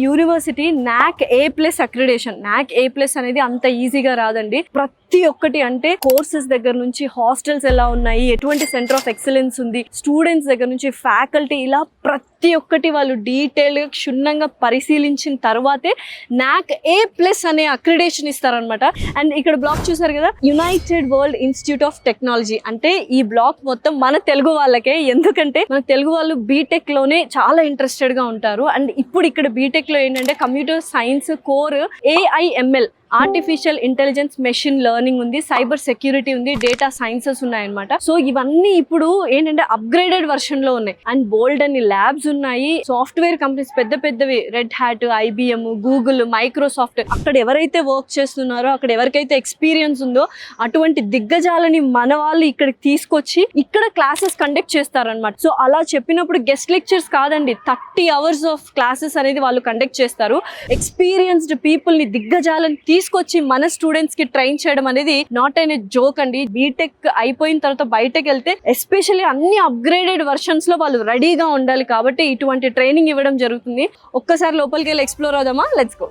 University NAC A+ accreditation. NAC A+ అనేది అంత ఈజీగా రాదండి. ప్రతి ఒక్కటి అంటే కోర్సెస్ దగ్గర నుంచి హాస్టల్స్ ఎలా ఉన్నాయి, ఎటువంటి సెంటర్ ఆఫ్ ఎక్సలెన్స్ ఉంది, స్టూడెంట్స్ దగ్గర నుంచి ఫ్యాకల్టీ, ఇలా ప్రతి ఒక్కటి వాళ్ళు డీటెయిల్గా క్షుణ్ణంగా పరిశీలించిన తర్వాతే NAC A+ అనే అక్రిడేషన్ ఇస్తారనమాట. అండ్ ఇక్కడ బ్లాక్ చూసారు కదా, United world institute of technology. అంటే ఈ బ్లాక్ మొత్తం మన తెలుగు వాళ్ళకే, ఎందుకంటే మన తెలుగు వాళ్ళు బీటెక్ లోనే చాలా ఇంట్రెస్టెడ్ గా ఉంటారు. అండ్ ఇప్పుడు ఇక్కడ బీటెక్ లో ఏంటంటే computer science core, AIML artificial intelligence, machine learning ఉంది, సైబర్ సెక్యూరిటీ ఉంది, డేటా సైన్సెస్ ఉన్నాయన్నమాట. సో ఇవన్నీ ఇప్పుడు ఏంటంటే అప్గ్రేడెడ్ వర్షన్ లో ఉన్నాయి. అండ్ బోల్డ్ అన్ని ల్యాబ్స్ ఉన్నాయి. సాఫ్ట్వేర్ కంపెనీస్ పెద్ద పెద్దవి, red hat, IBM, Google, Microsoft, అక్కడ ఎవరైతే వర్క్ చేస్తున్నారో, అక్కడ ఎవరికైతే ఎక్స్పీరియన్స్ ఉందో అటువంటి దిగ్గజాలని మన వాళ్ళు ఇక్కడికి తీసుకొచ్చి ఇక్కడ క్లాసెస్ కండక్ట్ చేస్తారనమాట. సో అలా చెప్పినప్పుడు గెస్ట్ లెక్చర్స్ కాదండి, 30 hours ఆఫ్ క్లాసెస్ అనేది వాళ్ళు కండక్ట్ చేస్తారు. ఎక్స్పీరియన్స్డ్ పీపుల్ ని, దిగ్గజాలని తీసుకొచ్చి మన స్టూడెంట్స్ కి ట్రైన్ చేయడం అనేది నాట్ అయిన జోక్ అండి. బీటెక్ అయిపోయిన తర్వాత బయటకు వెళ్తే ఎస్పెషల్లీ అన్ని అప్గ్రేడెడ్ వర్షన్స్ లో వాళ్ళు రెడీగా ఉండాలి. కాబట్టి ఇటువంటి ట్రైనింగ్ ఇవ్వడం జరుగుతుంది. ఒక్కసారి లోపలికి వెళ్ళి ఎక్స్ప్లోర్ అవుదామా? Let's go.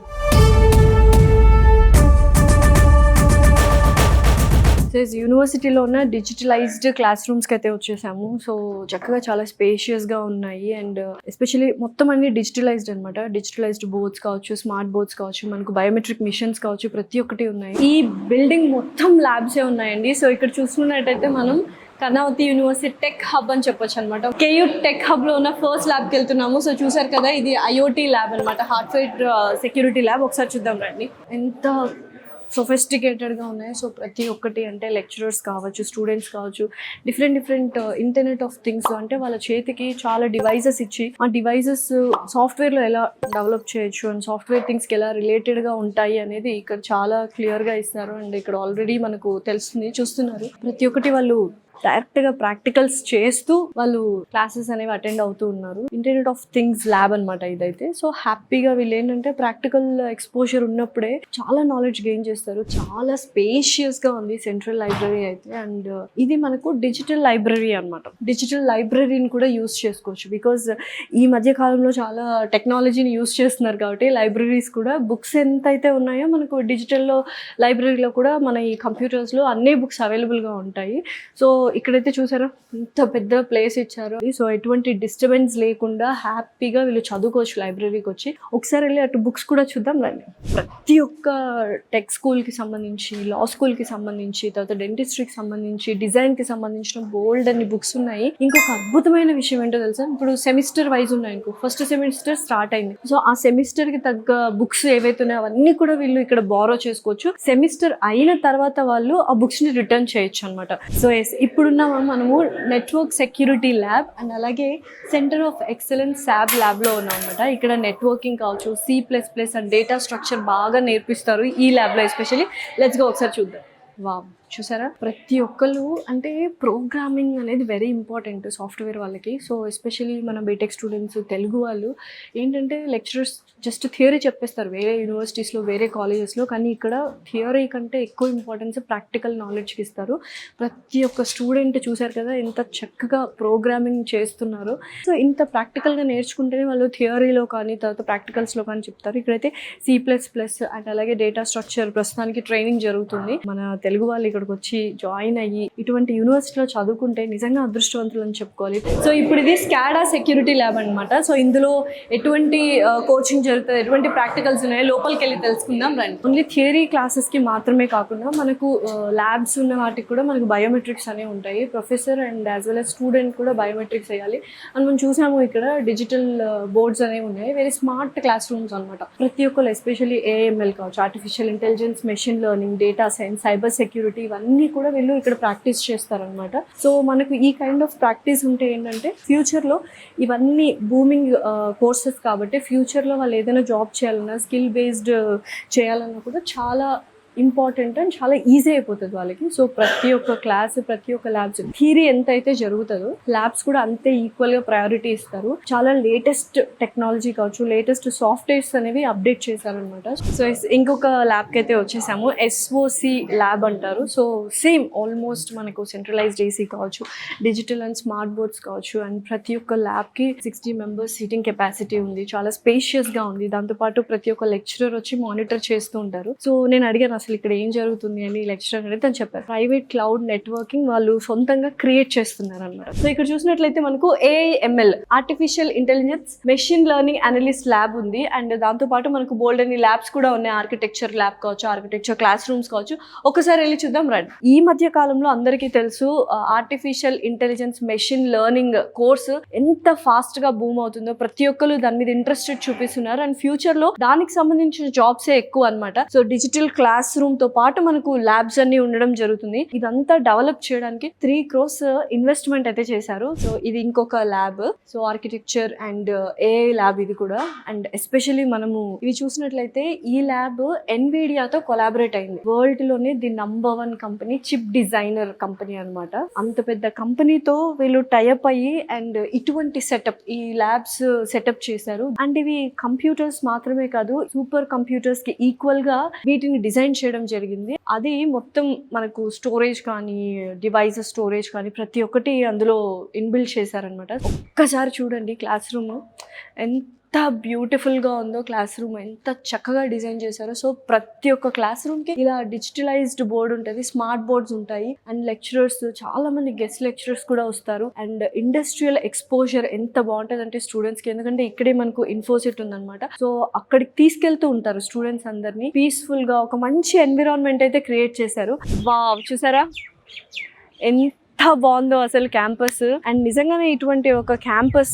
యూనివర్సిటీలో ఉన్న డిజిటలైజ్డ్ క్లాస్ రూమ్స్కి అయితే వచ్చేసాము. సో చక్కగా చాలా స్పేషియస్గా ఉన్నాయి. అండ్ ఎస్పెషల్లీ మొత్తం అన్ని డిజిటలైజ్డ్ అనమాట. డిజిటలైజ్డ్ బోర్డ్స్ కావచ్చు, స్మార్ట్ బోర్డ్స్ కావచ్చు, మనకు బయోమెట్రిక్ మిషన్స్ కావచ్చు, ప్రతి ఒక్కటి ఉన్నాయి. ఈ బిల్డింగ్ మొత్తం ల్యాబ్సే ఉన్నాయండి. సో ఇక్కడ చూసుకున్నట్టయితే మనం కర్ణావతి యూనివర్సిటీ టెక్ హబ్ అని చెప్పొచ్చు అనమాట. KU టెక్ హబ్ లో ఉన్న ఫస్ట్ ల్యాబ్కి వెళ్తున్నాము. సో చూసారు కదా, ఇది IoT ల్యాబ్ అనమాట, హార్డ్వేర్ సెక్యూరిటీ ల్యాబ్. ఒకసారి చూద్దాం రండి. ఎంత సొఫిస్టికేటెడ్గా ఉన్నాయి. సో ప్రతి ఒక్కటి అంటే లెక్చరర్స్ కావచ్చు, స్టూడెంట్స్ కావచ్చు, డిఫరెంట్ ఇంటర్నెట్ ఆఫ్ థింగ్స్, అంటే వాళ్ళ చేతికి చాలా డివైజెస్ ఇచ్చి ఆ డివైజెస్ సాఫ్ట్వేర్లో ఎలా డెవలప్ చేయొచ్చు అండ్ సాఫ్ట్వేర్ థింగ్స్కి ఎలా రిలేటెడ్గా ఉంటాయి అనేది ఇక్కడ చాలా క్లియర్గా ఇస్తారు. అండ్ ఇక్కడ ఆల్రెడీ మనకు తెలుస్తుంది, చూస్తున్నారు. ప్రతి ఒక్కటి వాళ్ళు డైరెక్ట్గా ప్రాక్టికల్స్ చేస్తూ వాళ్ళు క్లాసెస్ అనేవి అటెండ్ అవుతూ ఉన్నారు. ఇంటర్నెట్ ఆఫ్ థింగ్స్ ల్యాబ్ అనమాట ఇదైతే. సో హ్యాపీగా వీళ్ళు ఏంటంటే ప్రాక్టికల్ ఎక్స్పోజర్ ఉన్నప్పుడే చాలా నాలెడ్జ్ గెయిన్ చేస్తారు. చాలా స్పేషియస్గా ఉంది సెంట్రల్ లైబ్రరీ అయితే. అండ్ ఇది మనకు డిజిటల్ లైబ్రరీ అనమాట. డిజిటల్ లైబ్రరీని కూడా యూస్ చేసుకోవచ్చు. బికాజ్ ఈ మధ్య కాలంలో చాలా టెక్నాలజీని యూస్ చేస్తున్నారు కాబట్టి లైబ్రరీస్ కూడా బుక్స్ ఎంత అయితే ఉన్నాయో మనకు డిజిటల్లో లైబ్రరీలో కూడా మన ఈ కంప్యూటర్స్లో అన్ని బుక్స్ అవైలబుల్గా ఉంటాయి. సో ఇక్కడైతే చూసారా ఇంత పెద్ద ప్లేస్ ఇచ్చారు. సో ఎటువంటి డిస్టర్బెన్స్ లేకుండా హ్యాపీగా వీళ్ళు చదువుకోవచ్చు లైబ్రరీకి వచ్చి. ఒకసారి వెళ్ళి అటు బుక్స్ కూడా చూద్దాం రండి. ప్రతి ఒక్క టెక్ స్కూల్కి సంబంధించి, లా స్కూల్కి సంబంధించి, తర్వాత డెంటిస్ట్రీకి సంబంధించి, డిజైన్కి సంబంధించిన బోల్డ్ అన్ని బుక్స్ ఉన్నాయి. ఇంకొక అద్భుతమైన విషయం ఏంటో తెలుసా, ఇప్పుడు సెమిస్టర్ వైజ్ ఉన్నాయి. ఇంకో ఫస్ట్ సెమిస్టర్ స్టార్ట్ అయింది. సో ఆ సెమిస్టర్కి తగ్గ బుక్స్ ఏవైతే ఉన్నాయో అవన్నీ కూడా వీళ్ళు ఇక్కడ బారో చేసుకోవచ్చు. సెమిస్టర్ అయిన తర్వాత వాళ్ళు ఆ బుక్స్ని రిటర్న్ చేయొచ్చు అనమాట. సో ఇప్పుడున్న మనము నెట్వర్క్ సెక్యూరిటీ ల్యాబ్ అండ్ అలాగే సెంటర్ ఆఫ్ ఎక్సలెన్స్ SAB ల్యాబ్లో ఉన్నాం అనమాట. ఇక్కడ నెట్వర్కింగ్ కావచ్చు, C++ అండ్ డేటా స్ట్రక్చర్ బాగా నేర్పిస్తారు ఈ ల్యాబ్లో ఎస్పెషల్లీ. లెట్స్ గో ఒకసారి చూద్దాం. వావ్, చూసారా ప్రతి ఒక్కళ్ళు అంటే ప్రోగ్రామింగ్ అనేది వెరీ ఇంపార్టెంట్ సాఫ్ట్వేర్ వాళ్ళకి. సో ఎస్పెషల్లీ మన బీటెక్ స్టూడెంట్స్, తెలుగు వాళ్ళు ఏంటంటే లెక్చరర్స్ జస్ట్ థియరీ చెప్పేస్తారు వేరే యూనివర్సిటీస్లో, వేరే కాలేజెస్లో. కానీ ఇక్కడ థియరీ కంటే ఎక్కువ ఇంపార్టెన్స్ ప్రాక్టికల్ నాలెడ్జ్కి ఇస్తారు. ప్రతి ఒక్క స్టూడెంట్ చూసారు కదా ఎంత చక్కగా ప్రోగ్రామింగ్ చేస్తున్నారు. సో ఇంత ప్రాక్టికల్గా నేర్చుకుంటేనే వాళ్ళు థియరీలో కానీ తర్వాత ప్రాక్టికల్స్లో కానీ చెప్తారు. ఇక్కడైతే C++ అండ్ అలాగే డేటా స్ట్రక్చర్ ప్రస్తుతానికి ట్రైనింగ్ జరుగుతుంది. మన తెలుగు వాళ్ళు ఇక్కడికి వచ్చి జాయిన్ అయ్యి ఇటువంటి యూనివర్సిటీలో చదువుకుంటే నిజంగా అదృష్టవంతులు అని చెప్పుకోవాలి. సో ఇప్పుడు ఇది SCADA సెక్యూరిటీ ల్యాబ్ అనమాట. సో ఇందులో ఎటువంటి కోచింగ్ జరుగుతుంది, ఎటువంటి ప్రాక్టికల్స్ ఉన్నాయో లోపలికి వెళ్ళి తెలుసుకుందాం రండి. ఓన్లీ థియరీ క్లాసెస్కి మాత్రమే కాకుండా మనకు ల్యాబ్స్ ఉన్న వాటికి కూడా మనకు బయోమెట్రిక్స్ అనేవి ఉంటాయి. Professor and as well as student కూడా బయోమెట్రిక్స్ వేయాలి. అండ్ మనం చూసాము ఇక్కడ డిజిటల్ బోర్డ్స్ అనేవి ఉన్నాయి. వెరీ స్మార్ట్ క్లాస్ రూమ్స్ అనమాట. ప్రతి ఒక్కరు ఎస్పెషల్లీ AIML కావచ్చు, artificial intelligence, machine learning, data science, cyber security, ఇవన్నీ కూడా వీళ్ళు ఇక్కడ ప్రాక్టీస్ చేస్తారనమాట. సో మనకు ఈ కైండ్ ఆఫ్ ప్రాక్టీస్ ఉంటే ఏంటంటే ఫ్యూచర్లో ఇవన్నీ బూమింగ్ కోర్సెస్ కాబట్టి ఫ్యూచర్లో వాళ్ళు ఏదైనా జాబ్ చేయాలన్నా, స్కిల్ బేస్డ్ చేయాలన్నా కూడా చాలా ఇంపార్టెంట్ అండ్ చాలా ఈజీ అయిపోతుంది వాళ్ళకి. సో ప్రతి ఒక్క క్లాస్, ప్రతి ఒక్క ల్యాబ్స్ థియరీ ఎంత అయితే జరుగుతుందో ల్యాబ్స్ కూడా అంతే ఈక్వల్ గా ప్రయారిటీ ఇస్తారు. చాలా లేటెస్ట్ టెక్నాలజీ కావచ్చు, లేటెస్ట్ సాఫ్ట్వేర్స్ అనేవి అప్డేట్ చేశారనమాట. సో ఇంకొక ల్యాబ్ కి అయితే వచ్చేసాము. ఎస్ఓసి ల్యాబ్ అంటారు. సో సేమ్ ఆల్మోస్ట్ మనకు సెంట్రలైజ్డ్ ఏసీ కావచ్చు, డిజిటల్ అండ్ స్మార్ట్ బోర్డ్స్ కావచ్చు, అండ్ ప్రతి ఒక్క ల్యాబ్ కి 60 మెంబర్స్ సీటింగ్ కెపాసిటీ ఉంది. చాలా స్పేషియస్ గా ఉంది. దాంతోపాటు ప్రతి ఒక్క లెక్చరర్ వచ్చి మానిటర్ చేస్తూ ఉంటారు. సో నేను అడిగాను అసలు ఇక్కడ ఏం జరుగుతుంది అని లెక్చరర్ అడిగితే అని చెప్పారు ప్రైవేట్ క్లౌడ్ నెట్వర్కింగ్ వాళ్ళు సొంతంగా క్రియేట్ చేస్తున్నారు అనమాట. సో ఇక్కడ చూసినట్లయితే మనకు AIML artificial intelligence machine learning analyst lab ఉంది. అండ్ దాంతోపాటు మనకు బోల్డ్ అని ల్యాబ్స్ కూడా ఉన్నాయి. ఆర్కిటెక్చర్ ల్యాబ్ కావచ్చు, ఆర్కిటెక్చర్ క్లాస్ రూమ్స్ కావచ్చు. ఒకసారి వెళ్ళి చూద్దాం రండి. ఈ మధ్య కాలంలో అందరికీ తెలుసు artificial intelligence machine learning course ఎంత ఫాస్ట్ గా బూమ్ అవుతుందో. ప్రతి ఒక్కరు దాని మీద ఇంట్రెస్టెడ్ చూపిస్తున్నారు. అండ్ ఫ్యూచర్ లో దానికి సంబంధించిన జాబ్స్ ఎక్కువ అన్నమాట. సో డిజిటల్ క్లాస్ రూమ్ తో పాటు మనకు ల్యాబ్స్ అన్ని ఉండడం జరుగుతుంది. ఇదంతా డెవలప్ చేయడానికి 3 crores ఇన్వెస్ట్మెంట్ అయితే చేశారు. సో ఇది ఇంకొక lab. So architecture and AI lab ఇది కూడా. అండ్ ఎస్పెషల్లీ మనము ఇవి చూసినట్లయితే ఈ ల్యాబ్ NVIDIA తో కొలాబరేట్ అయింది. వరల్డ్ లోనే the number 1 company, chip designer company అన్నమాట. అంత పెద్ద కంపెనీతో వీళ్ళు టైఅప్ అయ్యి అండ్ ఇటువంటి సెటప్ ఈ ల్యాబ్స్ సెటప్ చేశారు. అండ్ ఇవి కంప్యూటర్స్ మాత్రమే కాదు, సూపర్ కంప్యూటర్స్ కి ఈక్వల్ గా వీటిని డిజైన్ చేయడం జరిగింది. అది మొత్తం మనకు స్టోరేజ్ కానీ, డివైసెస్ స్టోరేజ్ కానీ ప్రతి ఒక్కటి అందులో ఇన్బిల్డ్ చేశారనమాట. ఒక్కసారి చూడండి క్లాస్ రూమ్ ఎంత బ్యూటిఫుల్ గా ఉందో, క్లాస్ రూమ్ ఎంత చక్కగా డిజైన్ చేశారో. సో ప్రతి ఒక్క క్లాస్ రూమ్ కి ఇలా డిజిటలైజ్డ్ బోర్డ్ ఉంటుంది, స్మార్ట్ బోర్డ్స్ ఉంటాయి. అండ్ లెక్చరర్స్ చాలా మంది గెస్ట్ లెక్చరర్స్ కూడా వస్తారు. అండ్ ఇండస్ట్రియల్ ఎక్స్పోజర్ ఎంత బాగుంటుంది అంటే స్టూడెంట్స్ కి, ఎందుకంటే ఇక్కడే మనకు ఇన్ఫోసిట్ ఉందన్నమాట. సో అక్కడికి తీసుకెళ్తూ ఉంటారు స్టూడెంట్స్ అందరినీ. పీస్ఫుల్ గా ఒక మంచి ఎన్విరాన్మెంట్ అయితే క్రియేట్ చేశారు. వావ్, చూసారా ఎంత బాగుందో అసలు క్యాంపస్. అండ్ నిజంగానే ఇటువంటి ఒక campus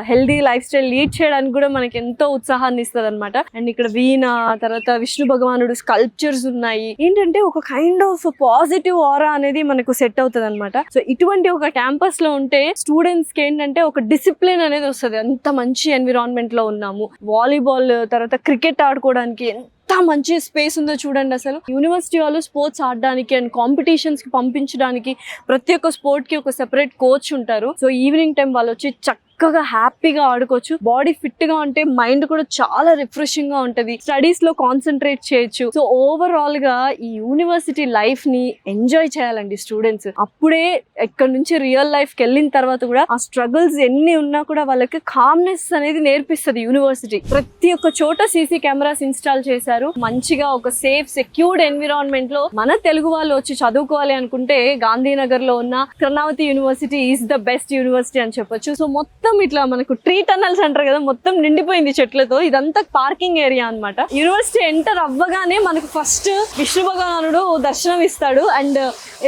healthy life style lead చేయడానికి కూడా మనకి ఎంతో ఉత్సాహాన్ని ఇస్తుంది అనమాట. అండ్ ఇక్కడ వీణ, తర్వాత విష్ణు భగవానుడు స్కల్ప్చర్స్ ఉన్నాయి. ఏంటంటే ఒక కైండ్ ఆఫ్ పాజిటివ్ ఆరా అనేది మనకు సెట్ అవుతుంది అనమాట. సో ఇటువంటి ఒక క్యాంపస్ లో ఉంటే స్టూడెంట్స్ కి ఏంటంటే ఒక డిసిప్లిన్ అనేది వస్తుంది. అంత మంచి ఎన్విరాన్మెంట్ లో ఉన్నాము. వాలీబాల్, తర్వాత క్రికెట్ ఆడుకోవడానికి ఎంత మంచి స్పేస్ ఉందో చూడండి. అసలు యూనివర్సిటీ వాళ్ళు స్పోర్ట్స్ ఆడడానికి అండ్ కాంపిటీషన్స్ కి పంపించడానికి ప్రతి ఒక్క స్పోర్ట్ కి ఒక సెపరేట్ కోచ్ ఉంటారు. సో ఈవినింగ్ టైం వాళ్ళు వచ్చి చక్కగా హ్యాపీగా ఆడుకోవచ్చు. బాడీ ఫిట్ గా ఉంటే మైండ్ కూడా చాలా రిఫ్రెషింగ్ గా ఉంటది. స్టడీస్ లో కాన్సన్ట్రేట్ చేయొచ్చు. సో ఓవరాల్ గా ఈ యూనివర్సిటీ లైఫ్ ని ఎంజాయ్ చేయాలండి స్టూడెంట్స్. అప్పుడే ఇక్కడ నుంచి రియల్ లైఫ్ కి వెళ్ళిన తర్వాత కూడా ఆ స్ట్రగుల్స్ ఎన్ని ఉన్నా కూడా వాళ్ళకి కామ్నెస్ అనేది నేర్పిస్తుంది యూనివర్సిటీ. ప్రతి ఒక్క చోట సీసీ కెమెరాస్ ఇన్స్టాల్ చేశారు. మంచిగా ఒక సేఫ్ సెక్యూర్డ్ ఎన్విరాన్మెంట్ లో మన తెలుగు వాళ్ళు వచ్చి చదువుకోవాలి అనుకుంటే గాంధీనగర్ లో ఉన్న Karnavati university is the best university అని చెప్పొచ్చు. సో మొత్తం ఇట్లా మనకు ట్రీ టన్నల్స్ అంటారు కదా, మొత్తం నిండిపోయింది చెట్లతో. ఇదంతా పార్కింగ్ ఏరియా అన్నమాట. యూనివర్సిటీ ఎంటర్ అవ్వగానే మనకు ఫస్ట్ విష్ణు భగవానుడు దర్శనం ఇస్తాడు. అండ్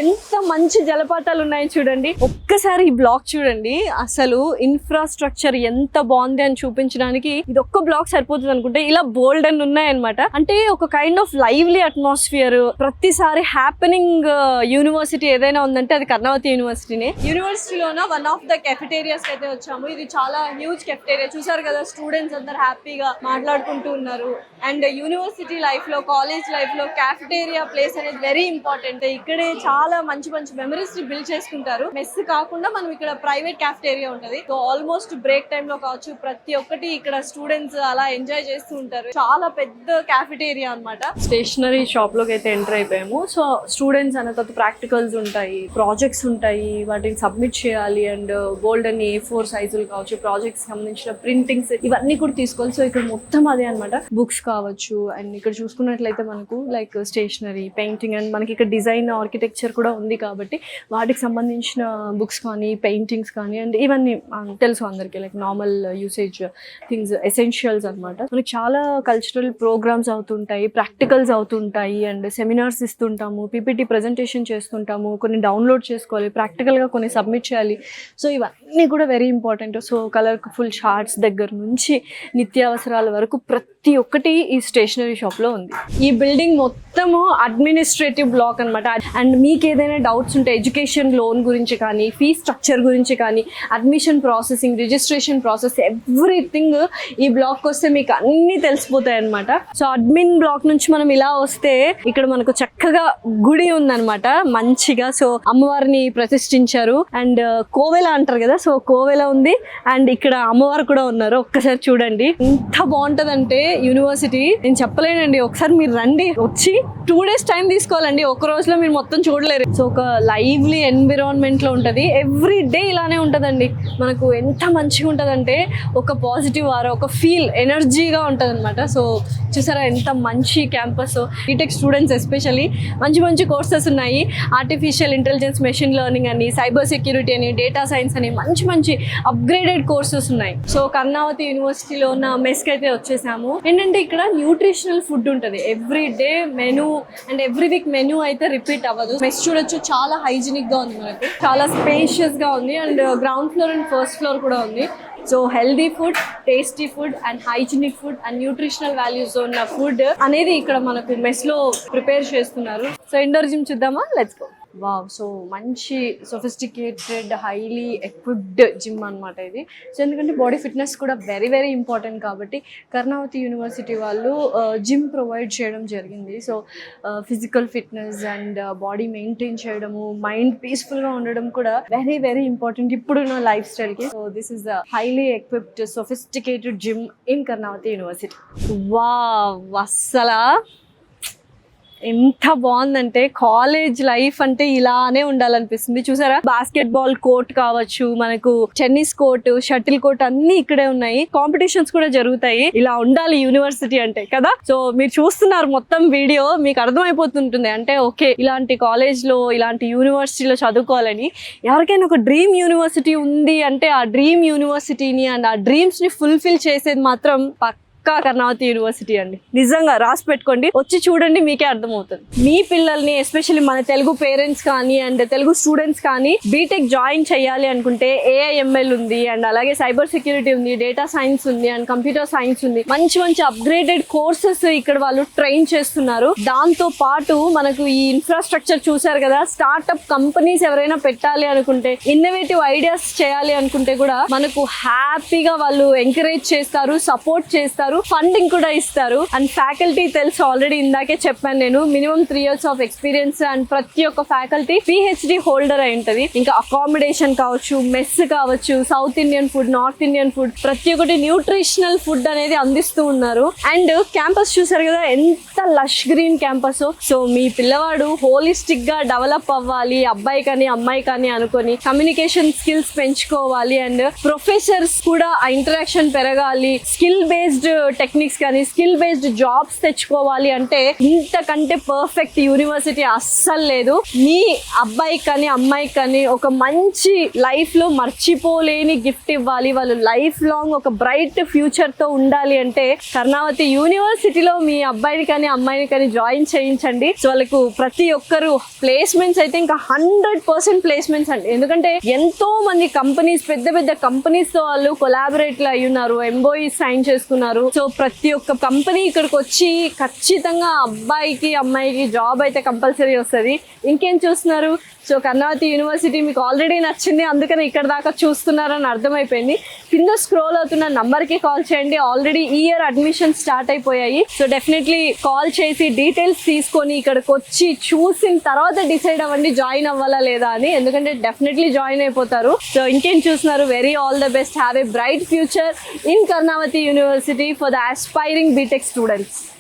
ఎంత మంచి జలపాతాలు ఉన్నాయి చూడండి. ఒక్కసారి ఈ బ్లాక్ చూడండి. అసలు ఇన్ఫ్రాస్ట్రక్చర్ ఎంత బాగుంది అని చూపించడానికి ఇది ఒక్క బ్లాక్ సరిపోతుంది అనుకుంటే ఇలా బోల్డ్ అని ఉన్నాయన్నమాట. అంటే ఒక కైండ్ ఆఫ్ లైవ్లీ అట్మాస్ఫియర్. ప్రతిసారి హ్యాపెనింగ్ యూనివర్సిటీ ఏదైనా ఉందంటే అది కర్ణావతి యూనివర్సిటీనే. యూనివర్సిటీలోన వన్ ఆఫ్ ద కెఫెటేరియాస్ అయితే వచ్చాము. ఇది చాలా హ్యూజ్ కెఫెటేరియా. చూసారు కదా, స్టూడెంట్స్ అందరు హ్యాపీగా మాట్లాడుకుంటూ ఉన్నారు. అండ్ యూనివర్సిటీ లైఫ్ లో, కాలేజ్ లైఫ్ లో క్యాఫెటేరియా ప్లేస్ అనేది వెరీ ఇంపార్టెంట్. ఇక్కడే చాలా మంచి మంచి మెమరీస్ బిల్డ్ చేసుకుంటారు. మెస్ కాకుండా మనం ఇక్కడ ప్రైవేట్ క్యాఫెటేరియా ఉంటది. సో ఆల్మోస్ట్ బ్రేక్ టైమ్ లో కావచ్చు ప్రతి ఒక్కటి ఇక్కడ స్టూడెంట్స్ అలా ఎంజాయ్ చేస్తూ ఉంటారు. చాలా పెద్ద క్యాఫెటేరియా అన్నమాట. స్టేషనరీ షాప్ లోకి అయితే ఎంటర్ అయిపోయాము. సో స్టూడెంట్స్ అనే తర్వాత ప్రాక్టికల్స్ ఉంటాయి, ప్రాజెక్ట్స్ ఉంటాయి, వాటిని సబ్మిట్ చేయాలి. అండ్ బోల్డ్ అని A4 సైజులు కావచ్చు, ప్రాజెక్ట్స్ సంబంధించిన ప్రింటింగ్స్ ఇవన్నీ కూడా తీసుకోవాలి. సో ఇక్కడ మొత్తం అదే అనమాట. బుక్స్ కావచ్చు. అండ్ ఇక్కడ చూసుకున్నట్లయితే మనకు లైక్ స్టేషనరీ, పెయింటింగ్, అండ్ మనకి ఇక్కడ డిజైన్, ఆర్కిటెక్చర్ కూడా ఉంది కాబట్టి వాటికి సంబంధించిన బుక్స్ కానీ, పెయింటింగ్స్ కానీ, అండ్ ఇవన్నీ తెలుసు అందరికీ like normal usage things, essentials అనమాట. మనకి చాలా కల్చరల్ ప్రోగ్రామ్స్ అవుతుంటాయి, ప్రాక్టికల్స్ అవుతుంటాయి, అండ్ సెమినార్స్ ఇస్తుంటాము, PPT ప్రెజెంటేషన్ చేస్తుంటాము. కొన్ని డౌన్లోడ్ చేసుకోవాలి, ప్రాక్టికల్గా కొన్ని సబ్మిట్ చేయాలి. సో ఇవన్నీ కూడా వెరీ ఇంపార్టెంట్. ఏంటో. సో కలర్ఫుల్ షార్ట్స్ దగ్గర నుంచి నిత్యావసరాల వరకు ప్రతి ఒక్కటి ఈ స్టేషనరీ షాప్లో ఉంది. ఈ బిల్డింగ్ మొత్తము అడ్మినిస్ట్రేటివ్ బ్లాక్ అనమాట. అండ్ మీకు ఏదైనా డౌట్స్ ఉంటే ఎడ్యుకేషన్ లోన్ గురించి కానీ, ఫీ స్ట్రక్చర్ గురించి కానీ, admission processing, registration process, everything ఈ బ్లాక్ వస్తే మీకు అన్నీ తెలిసిపోతాయి అనమాట. సో అడ్మిన్ బ్లాక్ నుంచి మనం ఇలా వస్తే ఇక్కడ మనకు చక్కగా గుడి ఉందన్నమాట మంచిగా. సో అమ్మవారిని ప్రతిష్ఠించారు అండ్ కోవెల అంటారు కదా, సో కోవెల ఉంది అండ్ ఇక్కడ అమ్మవారు కూడా ఉన్నారు. ఒక్కసారి చూడండి ఎంత బాగుంటదంటే యూనివర్సిటీ, నేను చెప్పలేనండి. ఒకసారి మీరు రండి, వచ్చి 2 days టైం తీసుకోవాలండి, ఒక రోజులో మీరు మొత్తం చూడలేరు. సో ఒక లైవ్లీ ఎన్విరాన్మెంట్ లో ఉంటది, ఎవ్రీ డే ఇలానే ఉంటదండి. మనకు ఎంత మంచిగా ఉంటదంటే ఒక పాజిటివ్ ఆరా, ఒక ఫీల్, ఎనర్జీగా ఉంటది అనమాట. సో చూసారా ఎంత మంచి క్యాంపస్. బీటెక్ స్టూడెంట్స్ ఎస్పెషల్లీ మంచి మంచి కోర్సెస్ ఉన్నాయి. ఆర్టిఫిషియల్ ఇంటెలిజెన్స్, మెషిన్ లెర్నింగ్ అని, సైబర్ సెక్యూరిటీ అని, డేటా సైన్స్ అని మంచి మంచి అప్గ్రేడెడ్ కోర్సెస్ ఉన్నాయి. సో కర్ణావతి యూనివర్సిటీలో ఉన్న మెస్కి అయితే వచ్చేసాము. ఏంటంటే ఇక్కడ న్యూట్రిషనల్ ఫుడ్ ఉంటుంది, every day menu and every week menu అయితే రిపీట్ అవ్వదు. మెస్ చూడొచ్చు, చాలా హైజీనిక్ గా ఉంది, మనకు చాలా స్పేషియస్ గా ఉంది and ground floor and first floor కూడా ఉంది. So healthy food, tasty food and hygienic food and nutritional values ఉన్న ఫుడ్ అనేది ఇక్కడ మనకు మెస్ లో ప్రిపేర్ చేస్తున్నారు. సో ఇండోర్ జిమ్ చూద్దామా, లెట్స్ గో. వావ్, సో మంచి సొఫిస్టికేటెడ్ హైలీ ఎక్విప్డ్ జిమ్ అనమాట ఇది. సో ఎందుకంటే బాడీ ఫిట్నెస్ కూడా వెరీ వెరీ ఇంపార్టెంట్ కాబట్టి కర్ణావతి యూనివర్సిటీ వాళ్ళు జిమ్ ప్రొవైడ్ చేయడం జరిగింది. So physical fitness and body maintain చేయడము, మైండ్ పీస్ఫుల్గా ఉండడం కూడా వెరీ వెరీ ఇంపార్టెంట్ ఇప్పుడున్న లైఫ్ స్టైల్కి. So this is the highly equipped sophisticated gym in Karnavati university. Wow, అస్సలా ఎంత బాగుందంటే కాలేజ్ లైఫ్ అంటే ఇలానే ఉండాలనిపిస్తుంది. చూసారా, బాస్కెట్ బాల్ కోర్ట్ కావచ్చు, మనకు టెన్నిస్ కోర్ట్, షటిల్ కోర్ట్ అన్ని ఇక్కడే ఉన్నాయి. కాంపిటీషన్స్ కూడా జరుగుతాయి. ఇలా ఉండాలి యూనివర్సిటీ అంటే కదా. సో మీరు చూస్తున్నారు మొత్తం వీడియో, మీకు అర్థమైపోతుంటుంది అంటే ఓకే ఇలాంటి కాలేజ్ లో, ఇలాంటి యూనివర్సిటీలో చదువుకోవాలని. ఎవరికైనా ఒక డ్రీమ్ యూనివర్సిటీ ఉంది అంటే ఆ డ్రీమ్ యూనివర్సిటీని అండ్ ఆ డ్రీమ్స్ ని ఫుల్ఫిల్ చేసేది మాత్రం కర్ణావతి యూనివర్సిటీ అండి. నిజంగా రాసి పెట్టుకోండి, వచ్చి చూడండి, మీకే అర్థమవుతుంది. మీ పిల్లల్ని ఎస్పెషల్లీ మన తెలుగు పేరెంట్స్ కానీ అండ్ తెలుగు స్టూడెంట్స్ కానీ బీటెక్ జాయిన్ చేయాలి అనుకుంటే AIML ఉంది అండ్ అలాగే సైబర్ సెక్యూరిటీ ఉంది, డేటా సైన్స్ ఉంది అండ్ కంప్యూటర్ సైన్స్ ఉంది. మంచి మంచి అప్గ్రేడెడ్ కోర్సెస్ ఇక్కడ వాళ్ళు ట్రైన్ చేస్తున్నారు. దాంతో పాటు మనకు ఈ ఇన్ఫ్రాస్ట్రక్చర్ చూసారు కదా, స్టార్ట్అప్ కంపెనీస్ ఎవరైనా పెట్టాలి అనుకుంటే, ఇన్నోవేటివ్ ఐడియాస్ చేయాలి అనుకుంటే కూడా మనకు హ్యాపీగా వాళ్ళు ఎంకరేజ్ చేస్తారు, సపోర్ట్ చేస్తారు, ఫండింగ్ కూడా ఇస్తారు. అండ్ ఫ్యాకల్టీ తెలుసు, ఆల్రెడీ ఇందాకే చెప్పాను నేను, minimum 3 years of experience and ప్రతి ఒక్క ఫ్యాకల్టీ PhD హోల్డర్ అయి ఉంటది. ఇంకా అకామిడేషన్ కావచ్చు, మెస్ కావచ్చు, south Indian food, north Indian food, ప్రతి ఒక్కటి న్యూట్రిషనల్ ఫుడ్ అనేది అందిస్తూ ఉన్నారు. అండ్ క్యాంపస్ చూసారు కదా ఎంత లష్ గ్రీన్ క్యాంపస్. సో మీ పిల్లవాడు హోలిస్టిక్ గా డెవలప్ అవ్వాలి, అబ్బాయి కానీ అమ్మాయి కానీ అనుకొని కమ్యూనికేషన్ స్కిల్స్ పెంచుకోవాలి అండ్ ప్రొఫెసర్స్ కూడా ఆ ఇంటరాక్షన్ పెరగాలి, స్కిల్ బేస్డ్ టెక్నిక్స్ కానీ స్కిల్ బేస్డ్ జాబ్స్ తెచ్చుకోవాలి అంటే ఇంతకంటే పర్ఫెక్ట్ యూనివర్సిటీ అస్సలు లేదు. మీ అబ్బాయికి కానీ అమ్మాయికి కానీ ఒక మంచి లైఫ్ లో మర్చిపోలేని గిఫ్ట్ ఇవ్వాలి, వాళ్ళు లైఫ్ లాంగ్ ఒక బ్రైట్ ఫ్యూచర్ తో ఉండాలి అంటే కర్ణావతి యూనివర్సిటీలో మీ అబ్బాయిని కానీ అమ్మాయిని కానీ జాయిన్ చేయించండి. సో వాళ్ళకు ప్రతి ఒక్కరు ప్లేస్మెంట్స్ అయితే ఇంకా 100% ప్లేస్మెంట్స్ అండి. ఎందుకంటే ఎంతో మంది కంపెనీస్, పెద్ద పెద్ద కంపెనీస్ తో వాళ్ళు కొలాబరేట్ అయి ఉన్నారు, MOE సైన్ చేసుకున్నారు. సో ప్రతి ఒక్క కంపెనీ ఇక్కడికి వచ్చి ఖచ్చితంగా అబ్బాయికి అమ్మాయికి జాబ్ అయితే కంపల్సరీ వస్తుంది. ఇంకేం చూస్తున్నారు? సో కర్ణావతి యూనివర్సిటీ మీకు ఆల్రెడీ నచ్చింది, అందుకని ఇక్కడ దాకా చూస్తున్నారని అర్థమైపోయింది. కింద స్క్రోల్ అవుతున్న నంబర్కి కాల్ చేయండి. ఆల్రెడీ ఈ ఇయర్ అడ్మిషన్ స్టార్ట్ అయిపోయాయి. సో డెఫినెట్లీ కాల్ చేసి డీటెయిల్స్ తీసుకొని ఇక్కడికి వచ్చి చూసిన తర్వాత డిసైడ్ అవ్వండి జాయిన్ అవ్వాలా లేదా అని, ఎందుకంటే డెఫినెట్లీ జాయిన్ అయిపోతారు. సో ఇంకేం చూస్తున్నారు? Very all the best. Have a bright future in Karnavati university for the aspiring BTech students.